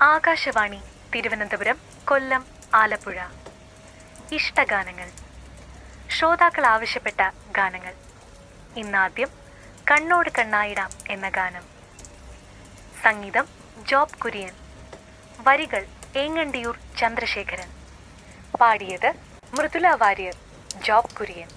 ആകാശവാണി തിരുവനന്തപുരം, കൊല്ലം, ആലപ്പുഴ. ഇഷ്ടഗാനങ്ങൾ. ശ്രോതാക്കൾ ആവശ്യപ്പെട്ട ഗാനങ്ങൾ. ഇന്നാദ്യം കണ്ണോട് കണ്ണായിടാം എന്ന ഗാനം. സംഗീതം ജോബ് കുര്യൻ. വരികൾ ഏങ്ങണ്ടിയൂർ ചന്ദ്രശേഖരൻ. പാടിയത് മൃദുല വാര്യർ, ജോബ് കുര്യൻ.